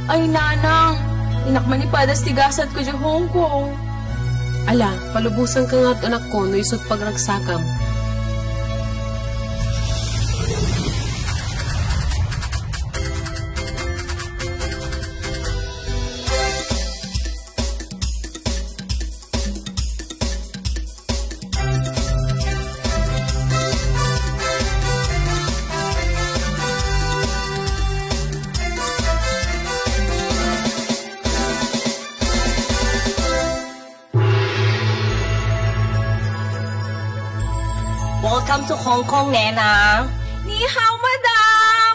Ay, nanang. Inakman ni padas tigasat ko di Hong Kong. Ala, palubusan ka nga't anak ko no isot pagragsakam. Welcome to Hong Kong, Nana. Ni hao, madam.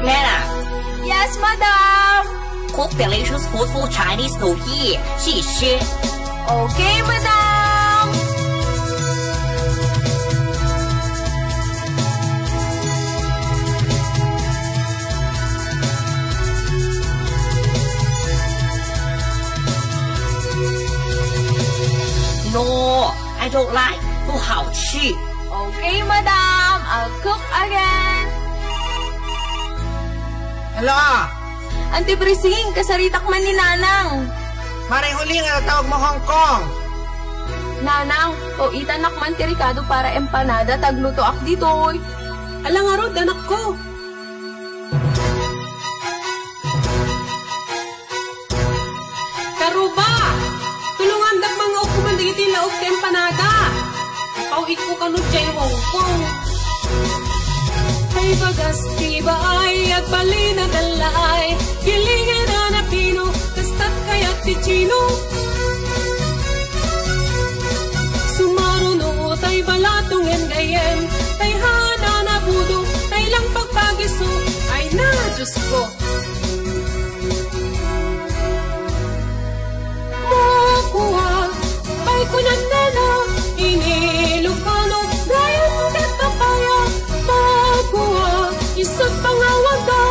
Nana. Yes, madam. Cook delicious food for Chinese New Year. 谢谢. Okay, madam. No, I don't like. 不好吃. Okay, madam. I'll cook again. Hello? Auntie Brising, kasaritak man ni Nanang. Maring huli nga tawag mo Hong Kong. Nanang, o itanak man ti Ricardo para empanada tagluto ak ditoy. Ala nga rod, anak ko. Karuba! Tulungan dak mga ukuman digiti laog ka empanada. Pauhit ko kanod jay Hong Kong. Ay bagas tibay at balina dalay. Kilingin na pino, kastat kaya't ti Chino. Sumaruno tay balatungen gayem. Tay hana na budo, tay lang pagpagiso. Ay na, Diyos ko. Makuha, ay kunan nena, inilukano, gayon kat papaya. Makuha, isang pangawaga,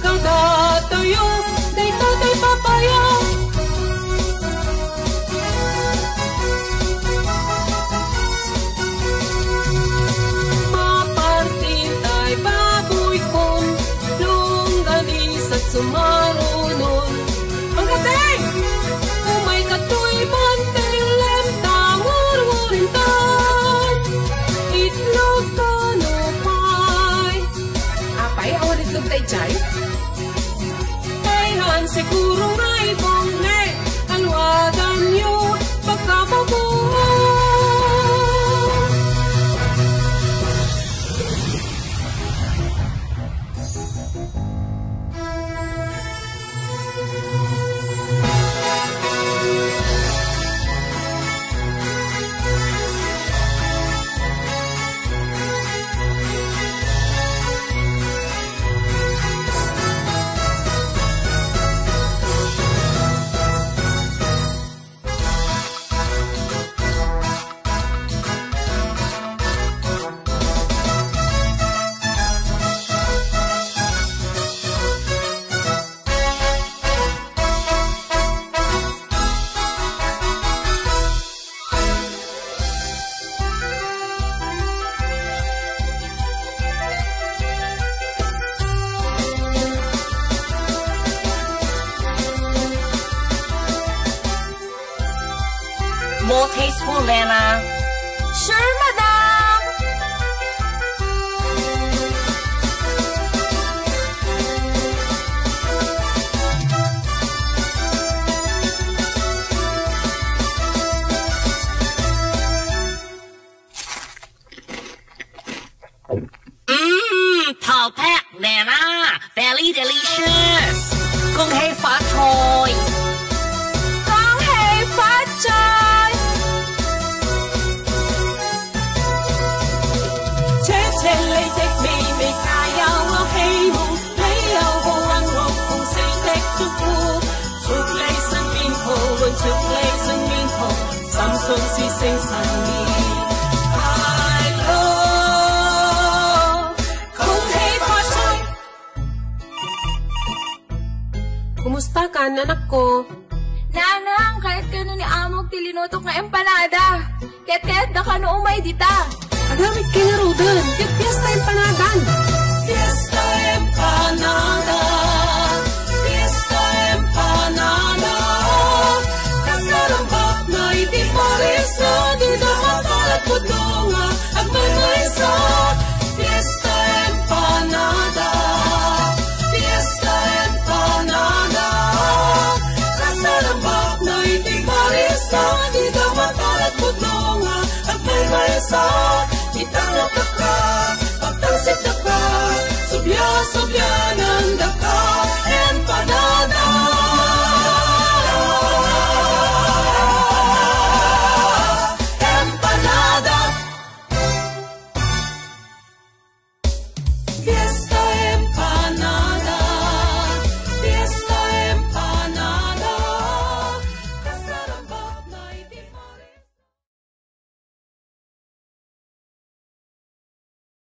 kada tayo, day tatay papaya. Mapartin tay baboy kon, longganis at sumarunon. Ang katay! Umay katoy bantay lem tangur-ngurin tan. Itlog tanupay. Apay, awan itlog tay chay? Ayhan siguro nga ibong ne. Alwadan nyo pagkababuhay. More tasteful, Nana. Sure, madam. Perfect, Nana. Very delicious. 恭喜發財. Kang hei phát chay. Che che lấy dịch mì mì ca yêu ngọc hy vọng lấy yêu vô ăn ngọc cùng xây tết chúc phúc chúc lấy sinh viên hồ chúc lấy sinh viên hồ Samsung si sinh sản naman, anak ko. Nanang, kahit kano ni Amog tilinutok nga empanada. Ket da kano umay dita. Agamit kayo na rodan, ket fiesta empanadan. Fiesta empanada, fiesta empanada. Kasarambak na iti parisa, di na makalat po nga, at may maisa. Fiesta empanada, fiesta empanada. Kasarambak na iti parisa, di na makalat po nga, at may maisa. Itang nakaka